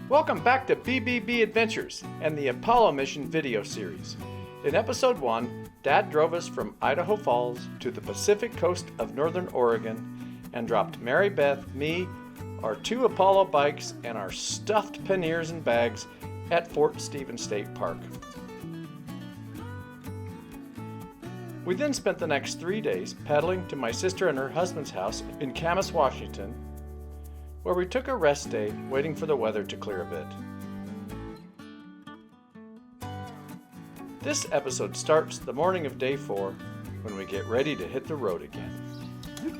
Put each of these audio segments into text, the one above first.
Welcome back to BBB Adventures and the Apollo Mission video series. In episode 1, Dad drove us from Idaho Falls to the Pacific coast of northern Oregon and dropped Mary Beth, me, our 2 Apollo bikes, and our stuffed panniers and bags at Fort Stevens State Park. We then spent the next 3 days paddling to my sister and her husband's house in Camas, Washington, where we took a rest day waiting for the weather to clear a bit. This episode starts the morning of day 4 when we get ready to hit the road again.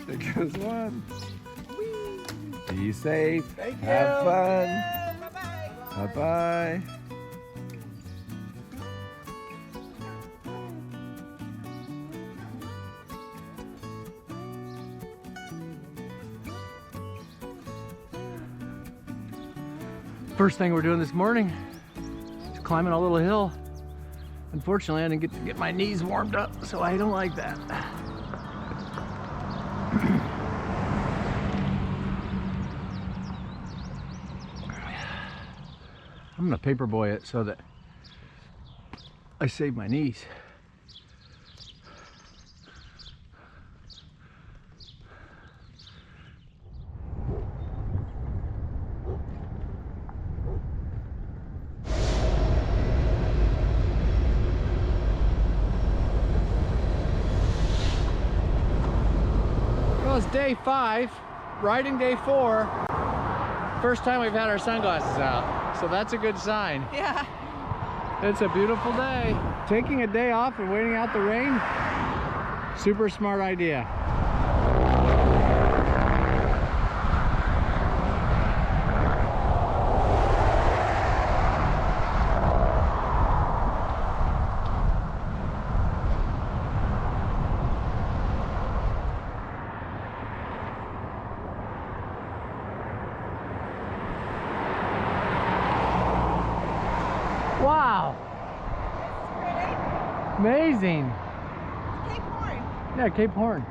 There goes one. Be safe. Thank Have you. fun. Yeah, bye-bye. Bye-bye. First thing we're doing this morning is climbing a little hill. Unfortunately, I didn't get to get my knees warmed up, so I don't like that. I'm gonna paperboy it so that I save my knees. Well, it's day 5, riding day 4. First time we've had our sunglasses out, so that's a good sign. Yeah. It's a beautiful day. Taking a day off and waiting out the rain, super smart idea. Wow, amazing. Cape Horn. Yeah, Cape Horn.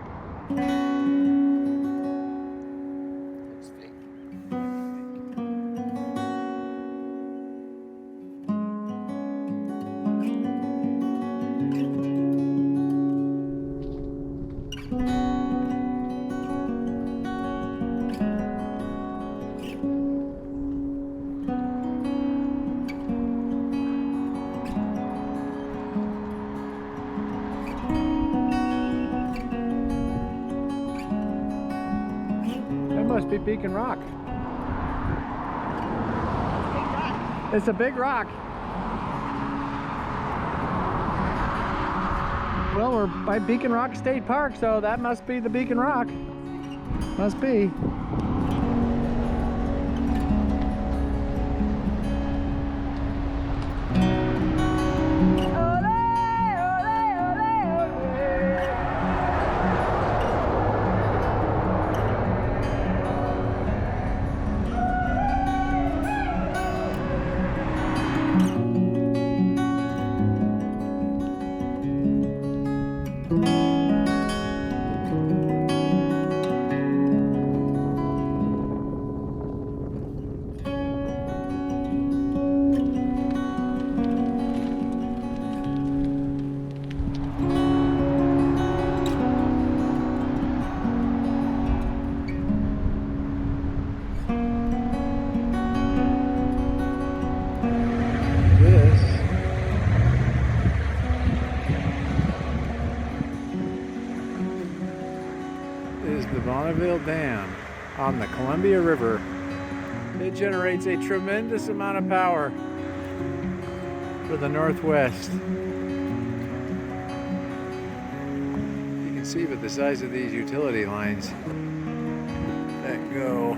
Must be Beacon Rock. Big rock. It's a big rock. Well, we're by Beacon Rock State Park, so that must be the Beacon Rock. Must be. Is the Bonneville Dam on the Columbia River. It generates a tremendous amount of power for the Northwest. You can see with the size of these utility lines that go.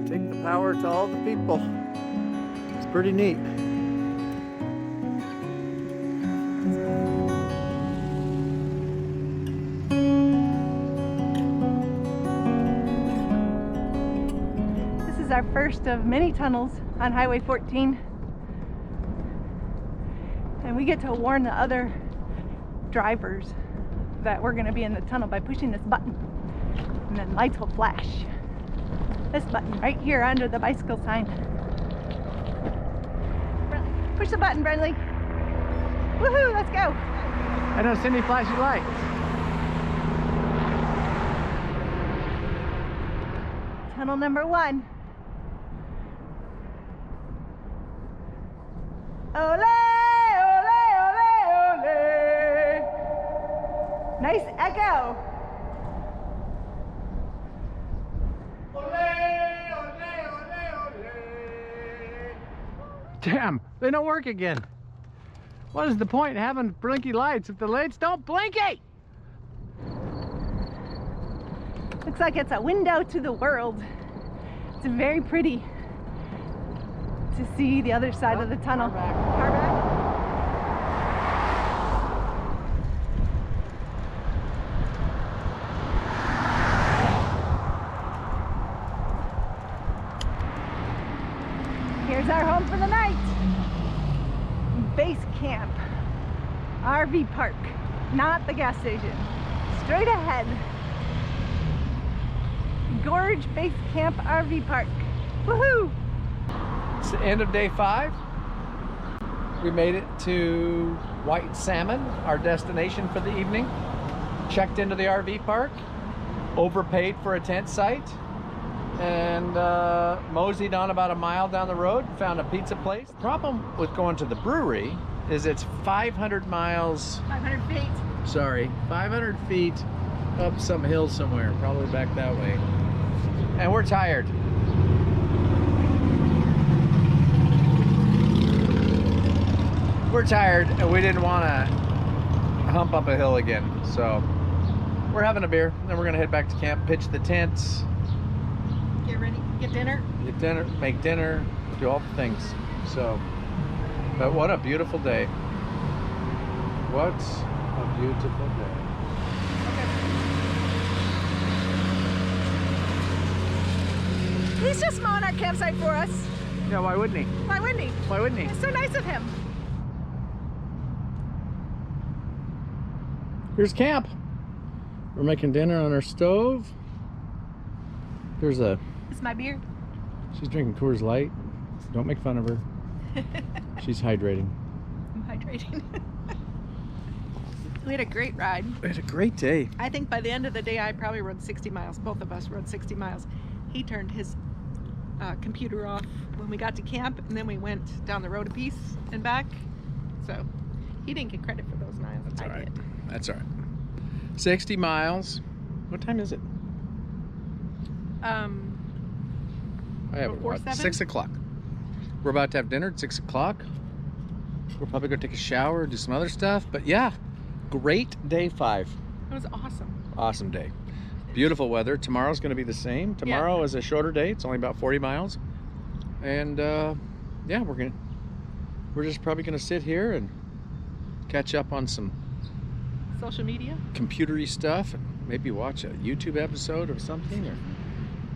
Take the power to all the people. It's pretty neat. Our first of many tunnels on Highway 14, and we get to warn the other drivers that we're going to be in the tunnel by pushing this button, and then lights will flash. This button right here under the bicycle sign. Push the button, Brentley. Woohoo, let's go. I know Cindy flashing lights. Tunnel number 1. Ole, ole, ole, ole. Nice echo. Damn, they don't work again. What is the point in having blinky lights if the lights don't blinky? Looks like it's a window to the world. It's very pretty to see the other side of the tunnel. Car back. Here's our home for the night. Base camp. RV park. Not the gas station. Straight ahead. Gorge Base Camp RV Park. Woohoo! It's the end of day 5. We made it to White Salmon, our destination for the evening. Checked into the RV park, overpaid for a tent site, and moseyed on about a mile down the road, found a pizza place. The problem with going to the brewery is it's 500 miles. 500 feet. Sorry, 500 feet up some hill somewhere, probably back that way. And we're tired. We're tired and we didn't want to hump up a hill again. So we're having a beer, then we're gonna head back to camp, pitch the tents. Get ready, get dinner. Get dinner, make dinner, do all the things. So, but what a beautiful day. What a beautiful day. He's just mowing our campsite for us. Yeah, why wouldn't he? Why wouldn't he? Why wouldn't he? It's so nice of him. Here's camp. We're making dinner on our stove. There's a... It's my beer. She's drinking Coors Light. Don't make fun of her. She's hydrating. I'm hydrating. We had a great ride. We had a great day. I think by the end of the day, I probably rode 60 miles. Both of us rode 60 miles. He turned his computer off when we got to camp, and then we went down the road a piece and back. So he didn't get credit for those miles. That's all right. I did. That's all right. 60 miles. What time is it? I have it. Before What? 7? 6 o'clock. We're about to have dinner at 6 o'clock. We'll probably go take a shower, do some other stuff. But yeah, great day 5. It was awesome. Awesome day. Beautiful weather. Tomorrow's going to be the same. Tomorrow is a shorter day. It's only about 40 miles. And yeah, we're just probably going to sit here and catch up on some Social media? computery stuff and maybe watch a YouTube episode or something, or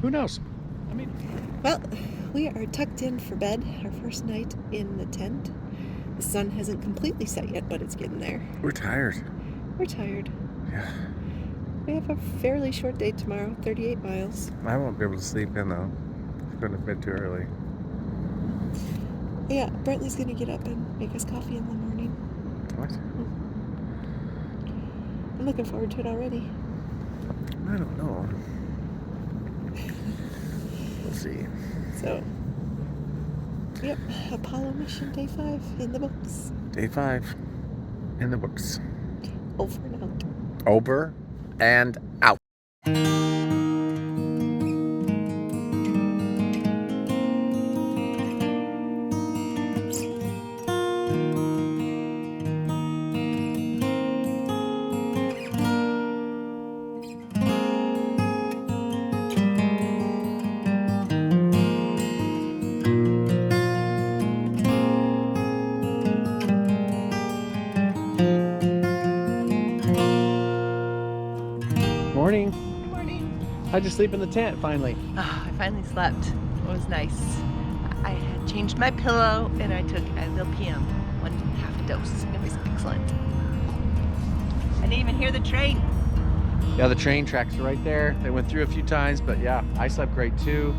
who knows. I mean, Well, we are tucked in for bed, our first night in the tent. The sun hasn't completely set yet, but it's getting there. We're tired. We're tired. Yeah. We have a fairly short day tomorrow, 38 miles. I won't be able to sleep in though. I'm going to bed too early. Yeah, Brentley's gonna get up and make us coffee in the morning. What? I'm looking forward to it already. I don't know. We'll see. So, yep, Apollo mission day 5 in the books. Day 5 in the books. Over and out. Over and out. morning. Good morning. How'd you sleep in the tent finally? Oh, I finally slept. It was nice. I had changed my pillow and I took Advil PM, 1.5 dose. It was excellent. I didn't even hear the train. Yeah, the train tracks are right there. They went through a few times, but yeah, I slept great too.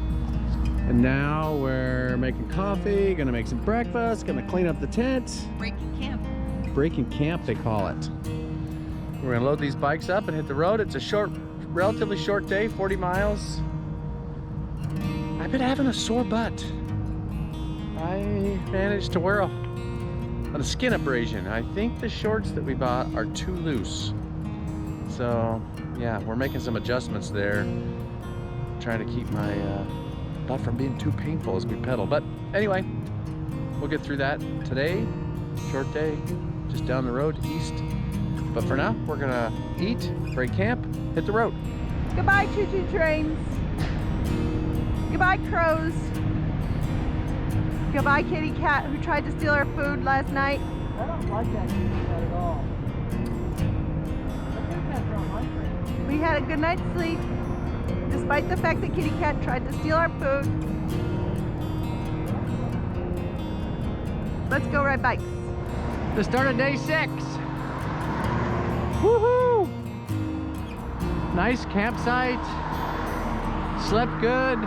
And now we're making coffee, gonna make some breakfast, gonna clean up the tent. Breaking camp. Breaking camp, they call it. We're gonna load these bikes up and hit the road. It's a short, relatively short day, 40 miles. I've been having a sore butt. I managed to wear a skin abrasion. I think the shorts that we bought are too loose. So yeah, we're making some adjustments there. Trying to keep my butt from being too painful as we pedal. But anyway, we'll get through that today. Short day, just down the road east. But for now, we're gonna eat, break camp, hit the road. Goodbye, choo-choo trains. Goodbye, crows. Goodbye, kitty cat who tried to steal our food last night. I don't like that kitty cat at all. We had a good night's sleep, despite the fact that kitty cat tried to steal our food. Let's go ride bikes. The start of day 6. Woohoo! Nice campsite. Slept good.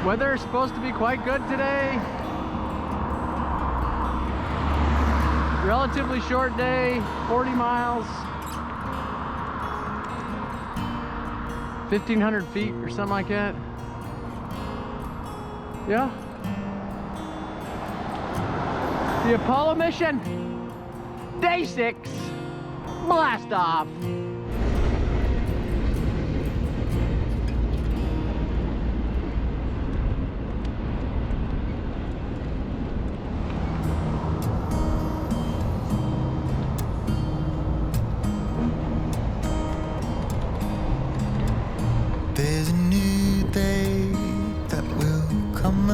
Weather is supposed to be quite good today. Relatively short day, 40 miles. 1,500 feet or something like that. Yeah. The Apollo mission, day 6, blast off. There's a new day that will come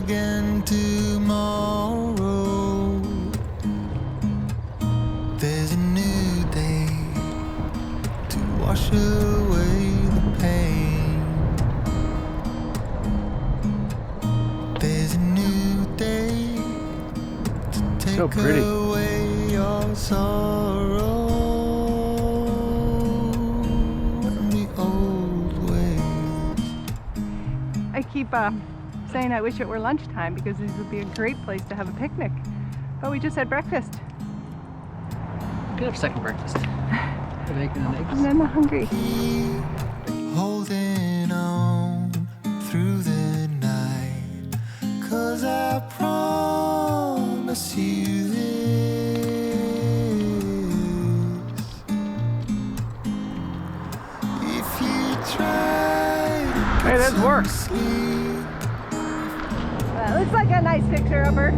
again tomorrow. There's a new day to wash away the pain. There's a new day to take So pretty. away your sorrow. I keep saying I wish it were lunchtime because this would be a great place to have a picnic. But we just had breakfast. Good have second breakfast. Bacon and eggs. And I'm hungry. Holding on through the night, 'cause I promise you this. If you try to Hey, that works. Looks like a nice picture-upper.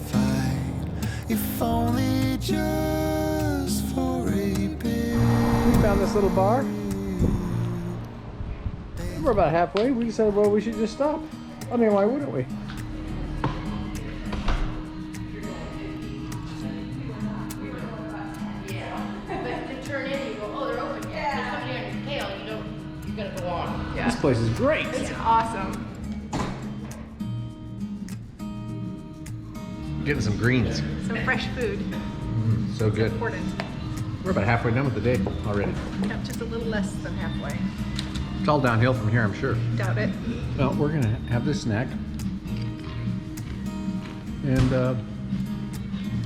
fight, if only just for a bit. We found this little bar. We're about halfway. We decided, well, we should just stop. I mean, why wouldn't we? This place is great. It's awesome. Getting some greens. Some fresh food. So good. Important. We're about halfway done with the day already. Yeah, just a little less than halfway. It's all downhill from here, I'm sure. Doubt it. Well, we're gonna have this snack. And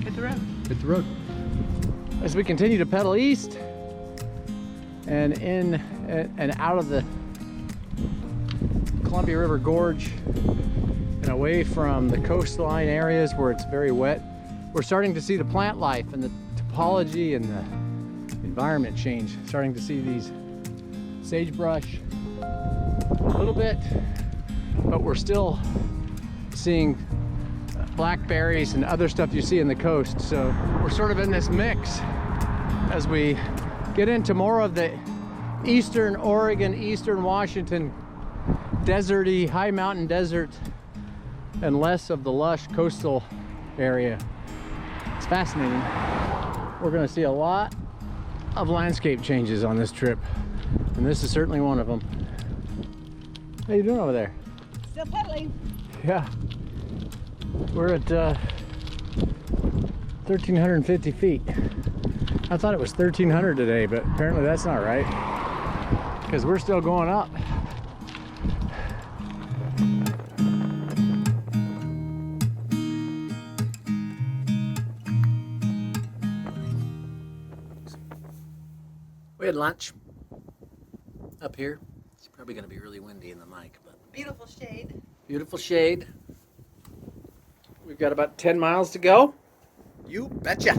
Hit the road. hit the road. As we continue to pedal east and in and out of the Columbia River Gorge and away from the coastline areas where it's very wet, we're starting to see the plant life and the topology and the environment change. Starting to see these sagebrush a little bit, but we're still seeing blackberries and other stuff you see in the coast. So we're sort of in this mix as we get into more of the eastern Oregon, eastern Washington, deserty, high mountain desert, and less of the lush coastal area. It's fascinating. We're gonna see a lot of landscape changes on this trip, and this is certainly one of them. How you doing over there? Still pedaling. Yeah. We're at 1,350 feet. I thought it was 1,300 today, but apparently that's not right. Because we're still going up. We had lunch up here. It's probably going to be really windy in the mic, but Beautiful shade. beautiful shade. We've got about 10 miles to go. You betcha.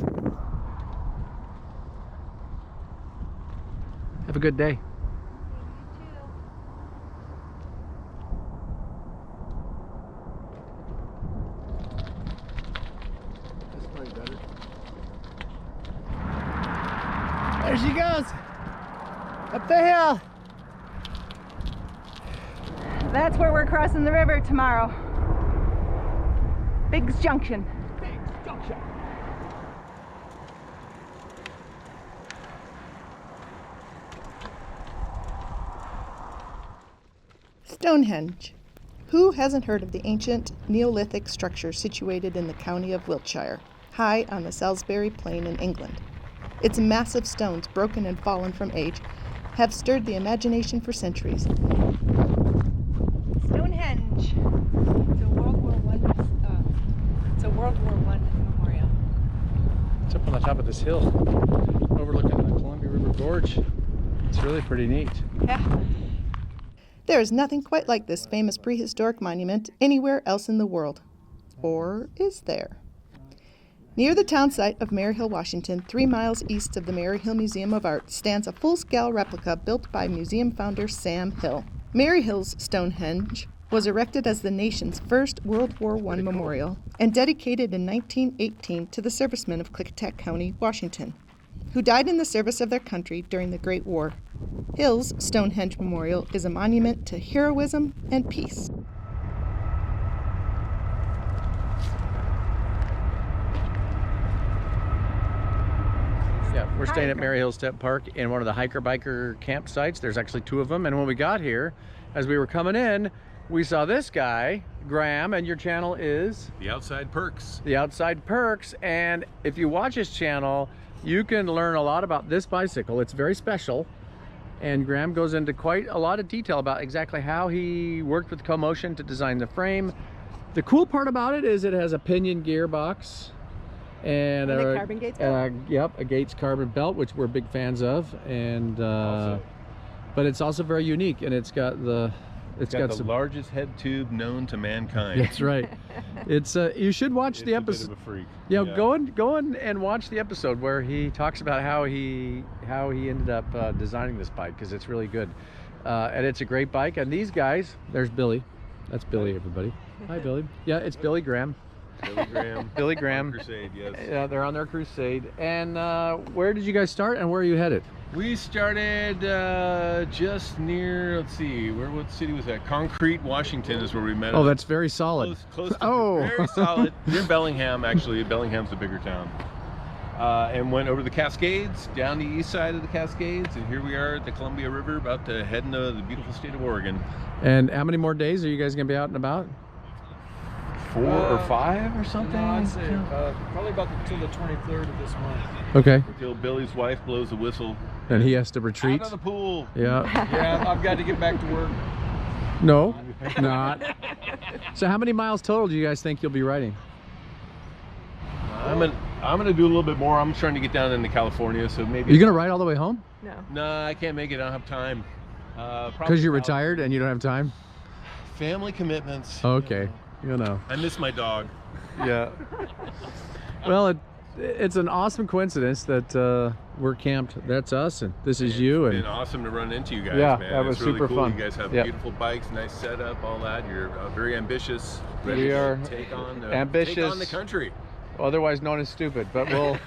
Have a good day. That's probably better. There she goes. Up the hill. That's where we're crossing the river tomorrow. Biggs Junction. Biggs Junction. Stonehenge. Who hasn't heard of the ancient Neolithic structure situated in the county of Wiltshire, high on the Salisbury Plain in England? Its massive stones, broken and fallen from age, have stirred the imagination for centuries. Stonehenge. It's a World War I memorial. It's up on the top of this hill, overlooking the Columbia River Gorge. It's really pretty neat. Yeah. There is nothing quite like this famous prehistoric monument anywhere else in the world. Or is there? Near the town site of Maryhill, Washington, 3 miles east of the Maryhill Museum of Art, stands a full-scale replica built by museum founder Sam Hill. Maryhill's Stonehenge was erected as the nation's first World War I memorial and dedicated in 1918 to the servicemen of Klickitat County, Washington, who died in the service of their country during the Great War. Hill's Stonehenge Memorial is a monument to heroism and peace. Yeah, we're staying at Maryhill Step Park in one of the hiker-biker campsites. There's actually 2 of them. And when we got here, as we were coming in, we saw this guy, Graham, and your channel is? The Outside Perks. The Outside Perks. And if you watch his channel, you can learn a lot about this bicycle. It's very special. And Graham goes into quite a lot of detail about exactly how he worked with CoMotion to design the frame. The cool part about it is it has a pinion gearbox and a carbon Gates belt. A Gates carbon belt, which we're big fans of. And but it's also very unique, and it's got the the largest head tube known to mankind. That's right. It's you should watch the episode. A bit of a freak. Yeah, go in and watch the episode where he talks about how he ended up designing this bike, because it's really good, and it's a great bike. And these guys, there's Billy. That's Billy, everybody. Hi, Billy. Yeah, it's Billy Graham. Billy Graham. Billy Graham. Crusade, yes. Yeah, they're on their crusade. And where did you guys start, and where are you headed? We started just near, let's see, what city was that? Concrete, Washington is where we met. Oh, that's very solid. Close to, very solid. Near Bellingham, actually. Bellingham's the bigger town. And went over the Cascades, down the east side of the Cascades, and here we are at the Columbia River, about to head into the beautiful state of Oregon. And how many more days are you guys going to be out and about? 4 or 5 or something? No, I'd say probably about till the 23rd of this month. Okay. Until Billy's wife blows the whistle. And he has to retreat. Out of the pool. Yeah. Yeah, I've got to get back to work. No, not. So how many miles total do you guys think you'll be riding? I'm gonna do a little bit more. I'm trying to get down into California, so maybe. Are you gonna ride all the way home? No. No, I can't make it. I don't have time. Because you're retired and you don't have time? Family commitments. Okay. You know. I miss my dog. Yeah. Well, it's an awesome coincidence that we're camped. That's us, and this is you. It's and been awesome to run into you guys, yeah, man. that was it's really super cool. fun. You guys have Yep. beautiful bikes, nice setup, all that. You're very ambitious. We ready are to take on ambitious. Take on the country. Otherwise known as stupid, but we'll.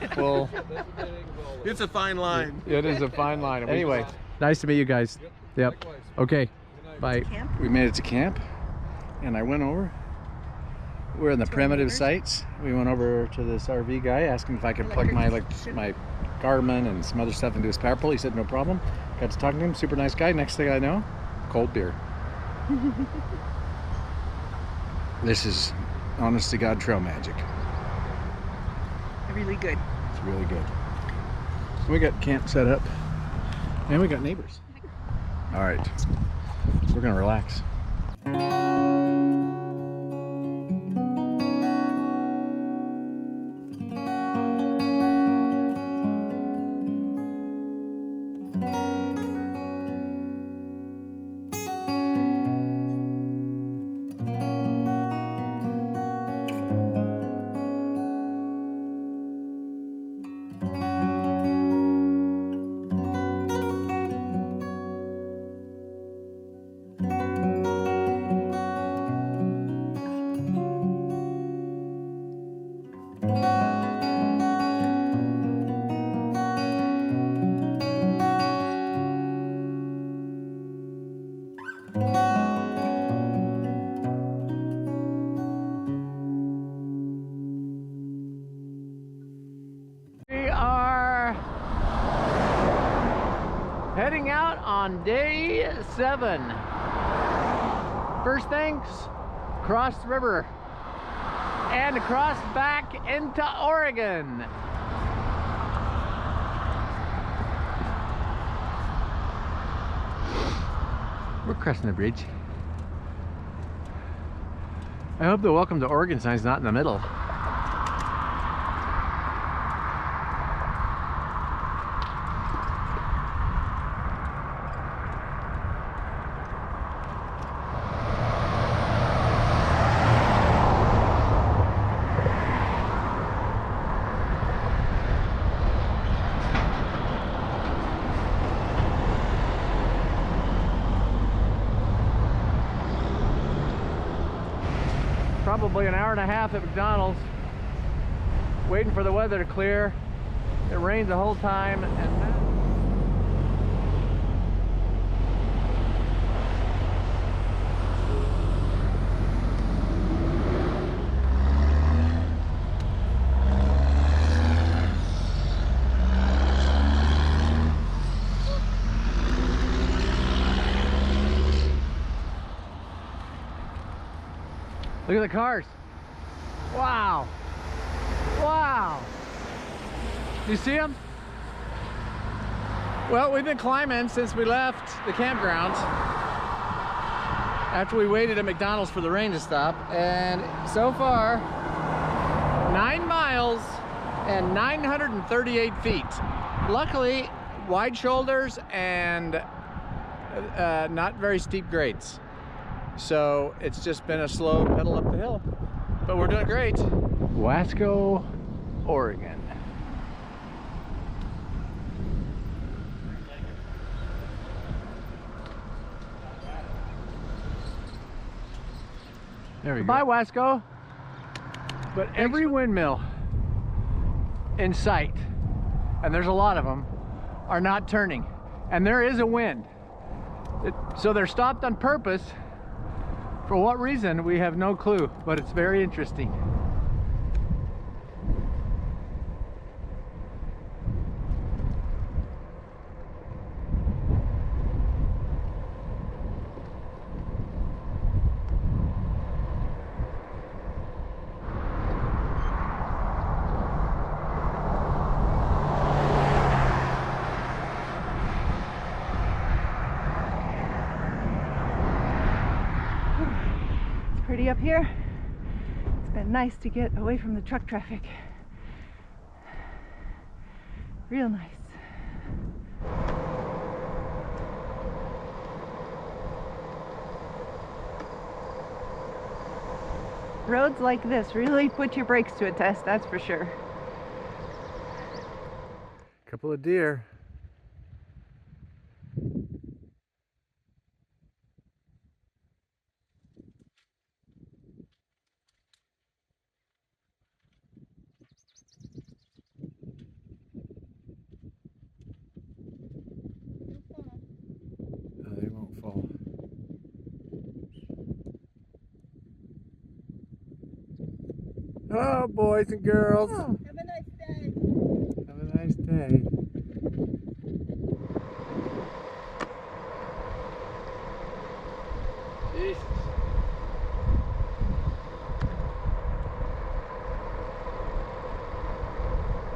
It's a fine line. It is a fine line. Anyway, nice to meet you guys. Yep. Okay. Bye. We made it to camp, and I went over. We're in the primitive sites. We went over to this RV guy, asked him if I could plug my Garmin and some other stuff into his power pole. He said no problem. Got to talk to him. Super nice guy. Next thing I know, cold beer. This is honest to God trail magic. Really good. It's really good. We got camp set up and we got neighbors. All right, we're gonna relax. We are heading out on day 7. First things, cross the river and cross back into Oregon. We're crossing the bridge. I hope the welcome to Oregon sign's not in the middle. Probably an hour and a half at McDonald's, waiting for the weather to clear. It rained the whole time, and look at the cars. Wow. Wow. You see them? Well, we've been climbing since we left the campgrounds after we waited at McDonald's for the rain to stop. And so far, 9 miles and 938 feet. Luckily, wide shoulders and not very steep grades. So it's just been a slow pedal up the hill, but we're doing great. Wasco, Oregon. There we go. Bye, Wasco. But every windmill in sight, and there's a lot of them, are not turning, and there is a wind. So they're stopped on purpose. For what reason, we have no clue, but it's very interesting. Pretty up here. It's been nice to get away from the truck traffic. Real nice. Roads like this really put your brakes to a test, that's for sure. Couple of deer. They won't fall. Oh, boys and girls. Have a nice day. Have a nice day. Jesus.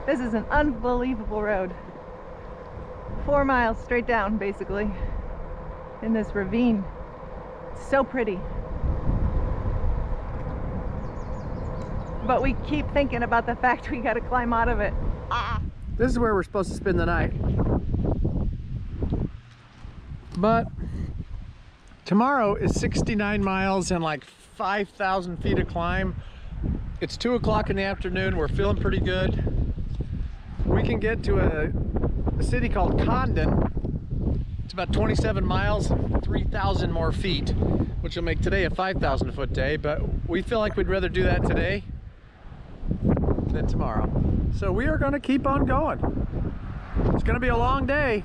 This is an unbelievable road. 4 miles straight down, basically, in this ravine. It's so pretty. But we keep thinking about the fact we gotta climb out of it. This is where we're supposed to spend the night. But tomorrow is 69 miles and like 5,000 feet of climb. It's 2 o'clock in the afternoon. We're feeling pretty good. We can get to a city called Condon. It's about 27 miles, 3,000 more feet, which will make today a 5,000 foot day, but we feel like we'd rather do that today than tomorrow. So we are gonna keep on going. It's gonna be a long day.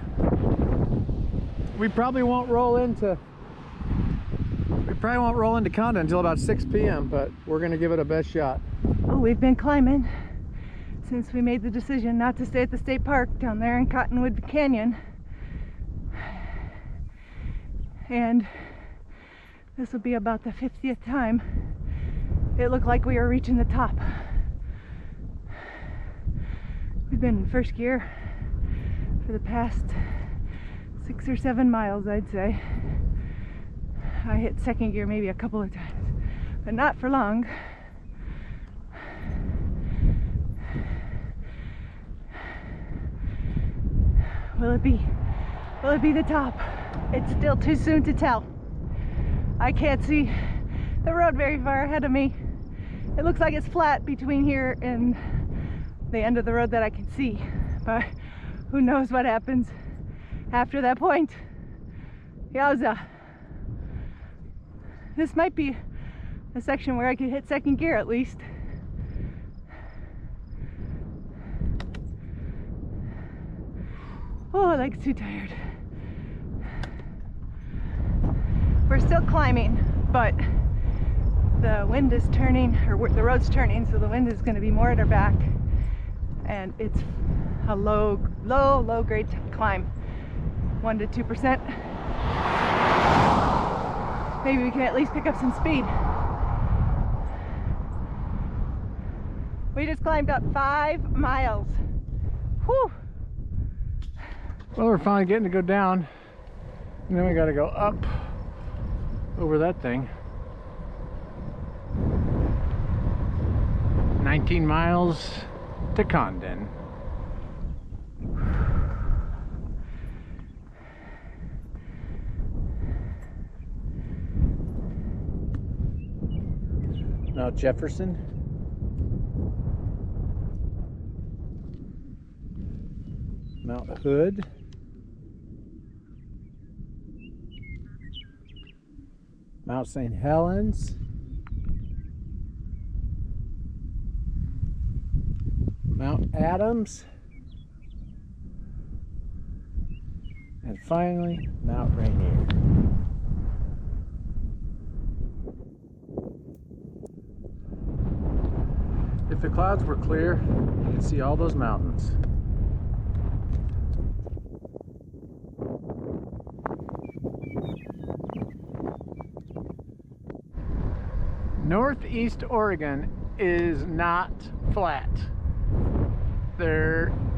We probably won't roll into Condon until about 6 p.m., but we're gonna give it a best shot. Oh, we've been climbing since we made the decision not to stay at the state park down there in Cottonwood Canyon. And this will be about the 50th time it looked like we were reaching the top. We've been in first gear for the past 6 or 7 miles, I'd say. I hit second gear maybe a couple of times, but not for long. Will it be the top? It's still too soon to tell. I can't see the road very far ahead of me. It looks like it's flat between here and the end of the road that I can see, but who knows what happens after that point. Yowza. This might be a section where I could hit second gear at least. Oh, my leg's too tired. We're still climbing, but the wind is turning, or the road's turning, so the wind is going to be more at our back. And it's a low grade climb, 1 to 2%. Maybe we can at least pick up some speed. We just climbed up 5 miles. Whew. Well, we're finally getting to go down, and then we got to go up over that thing. 19 miles to Condon. Mount Jefferson. Mount Hood. Mount St. Helens. Mount Adams. And finally, Mount Rainier. If the clouds were clear, you could see all those mountains. Northeast Oregon is not flat.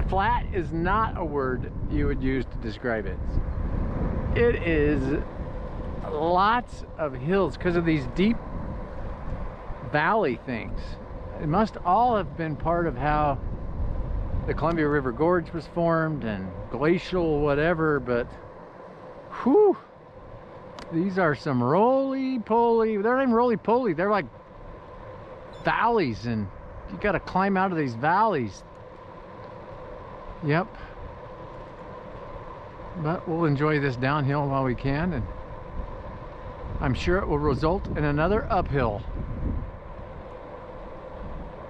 Flat is not a word you would use to describe it. It is lots of hills because of these deep valley things. It must all have been part of how the Columbia River Gorge was formed and glacial whatever, but whew, these are some roly-poly. They're not even roly-poly, they're like valleys, and you gotta climb out of these valleys. Yep. But we'll enjoy this downhill while we can, and I'm sure it will result in another uphill.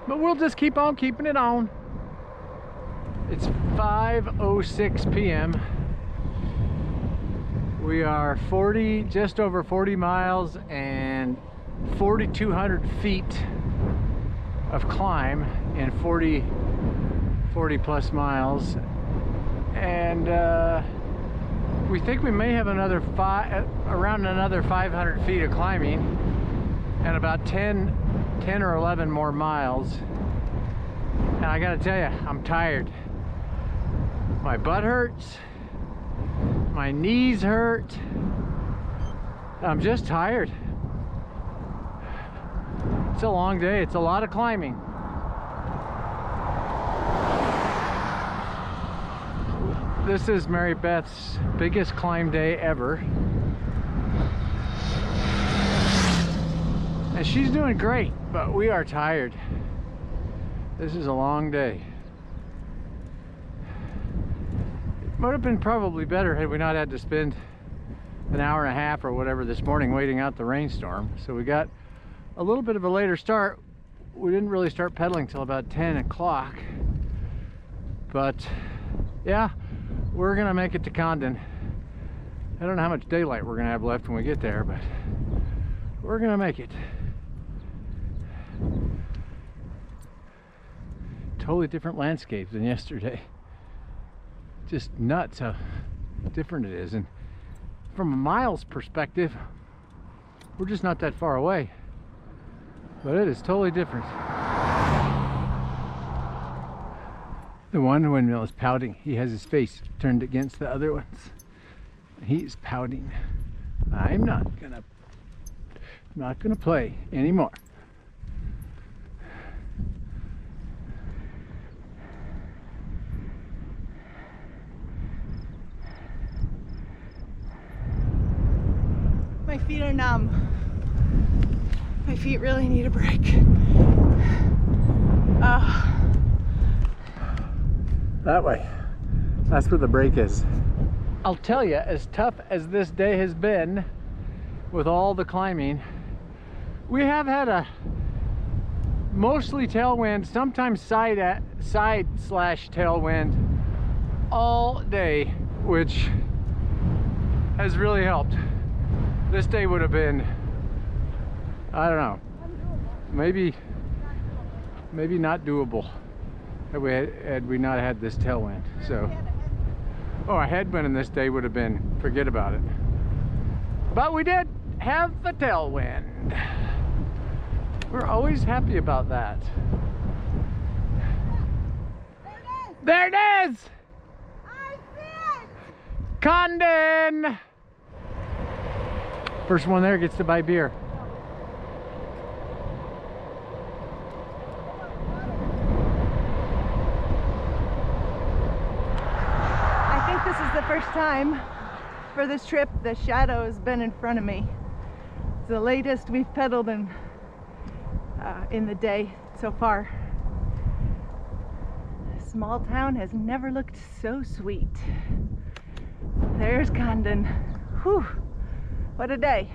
But we'll just keep on keeping it on. It's 5:06 p.m. We are just over 40 miles and 4,200 feet of climb in 40 plus miles, and we think we may have around another 500 feet of climbing and about 10 or 11 more miles. And I gotta tell you, I'm tired. My butt hurts, My knees hurt. I'm just tired. It's a long day. It's a lot of climbing. This is Mary Beth's biggest climb day ever. And she's doing great, but we are tired. This is a long day. It would have been probably better had we not had to spend an hour and a half or whatever this morning waiting out the rainstorm. So we got a little bit of a later start. We didn't really start pedaling till about 10 o'clock. But yeah, we're gonna make it to Condon. I don't know how much daylight we're gonna have left when we get there, but we're gonna make it. Totally different landscape than yesterday. Just nuts how different it is. And from a miles perspective, we're just not that far away. But it is totally different. The one windmill is pouting. He has his face turned against the other ones. He's pouting. I'm not gonna play anymore. My feet are numb. My feet really need a break. That way. That's where the break is. I'll tell you, as tough as this day has been with all the climbing, we have had a mostly tailwind, sometimes side slash tailwind all day, which has really helped. This day would have been, I don't know, maybe not doable had we not had this tailwind. So, a headwind in this day would have been, forget about it. But we did have the tailwind. We're always happy about that. There it is! I see it! Condon! First one there gets to buy beer. I think this is the first time for this trip the shadow has been in front of me. It's the latest we've pedaled in the day so far. Small town has never looked so sweet. There's Condon. Whew. What a day.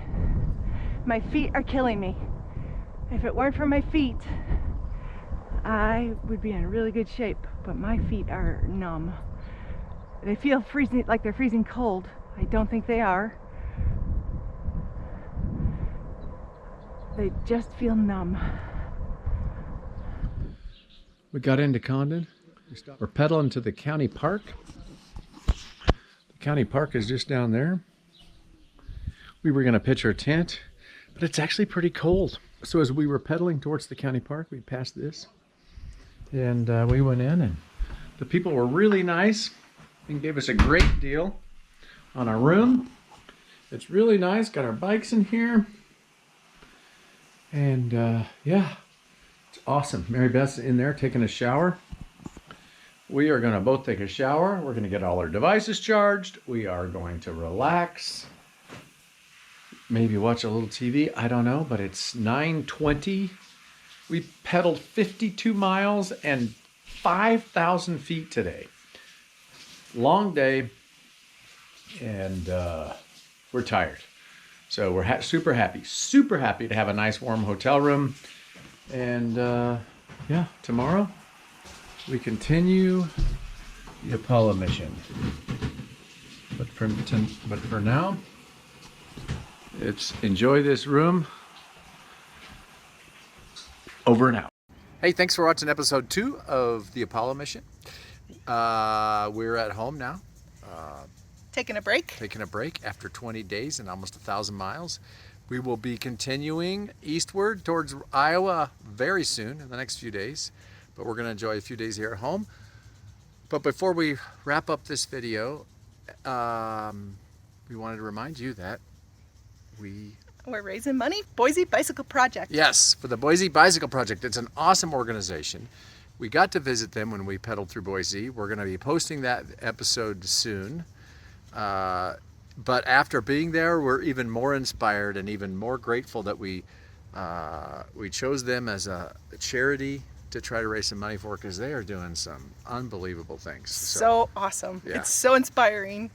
My feet are killing me. If it weren't for my feet, I would be in really good shape, but my feet are numb. They feel freezing, like they're freezing cold. I don't think they are. They just feel numb. We got into Condon. We're pedaling to the county park. The county park is just down there. We were going to pitch our tent, but it's actually pretty cold. So as we were pedaling towards the county park, we passed this, and we went in, and the people were really nice and gave us a great deal on our room. It's really nice. Got our bikes in here, and yeah, it's awesome. Mary Beth's in there taking a shower. We are going to both take a shower. We're going to get all our devices charged. We are going to relax. Maybe watch a little TV, I don't know, but it's 9:20. We pedaled 52 miles and 5,000 feet today. Long day, and we're tired. So we're super happy to have a nice warm hotel room. And yeah, tomorrow we continue the Apollo mission. But for now, it's enjoy this room. Over and out. Hey, thanks for watching episode 2 of the Apollo mission. We're at home now. Taking a break. Taking a break after 20 days and almost 1,000 miles. We will be continuing eastward towards Iowa very soon in the next few days. But we're going to enjoy a few days here at home. But before we wrap up this video we wanted to remind you that We're raising money. Boise Bicycle Project. Yes, for the Boise Bicycle Project. It's an awesome organization. We got to visit them when we pedaled through Boise. We're going to be posting that episode soon. But after being there, we're even more inspired and even more grateful that we chose them as a charity to try to raise some money for, because they are doing some unbelievable things. So awesome. Yeah. It's so inspiring.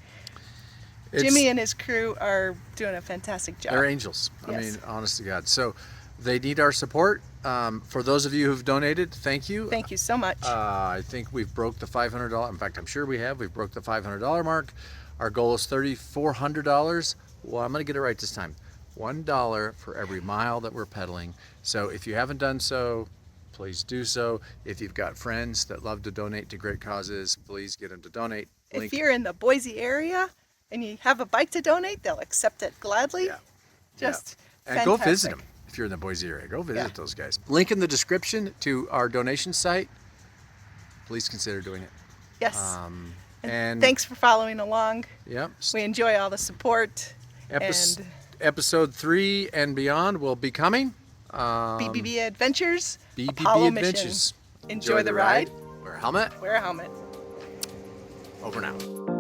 Jimmy and his crew are doing a fantastic job. They're angels. I Yes. mean, honest to God. So they need our support. For those of you who've donated, thank you. Thank you so much. I think we've broke the $500. In fact, I'm sure we have. We've broke the $500 mark. Our goal is $3,400. Well, I'm going to get it right this time. $1 for every mile that we're pedaling. So if you haven't done so, please do so. If you've got friends that love to donate to great causes, please get them to donate. If you're in the Boise area and you have a bike to donate, they'll accept it gladly. Yeah. Just And go visit fantastic. them if you're in the Boise area. Go visit Yeah. those guys. Link in the description to our donation site. Please consider doing it. Yes. And Thanks for following along. Yep. We enjoy all the support. Episode 3 and beyond will be coming. BBB Adventures. BBB Apollo Adventures. Mission. Enjoy the ride. Wear a helmet. Wear a helmet. Over now.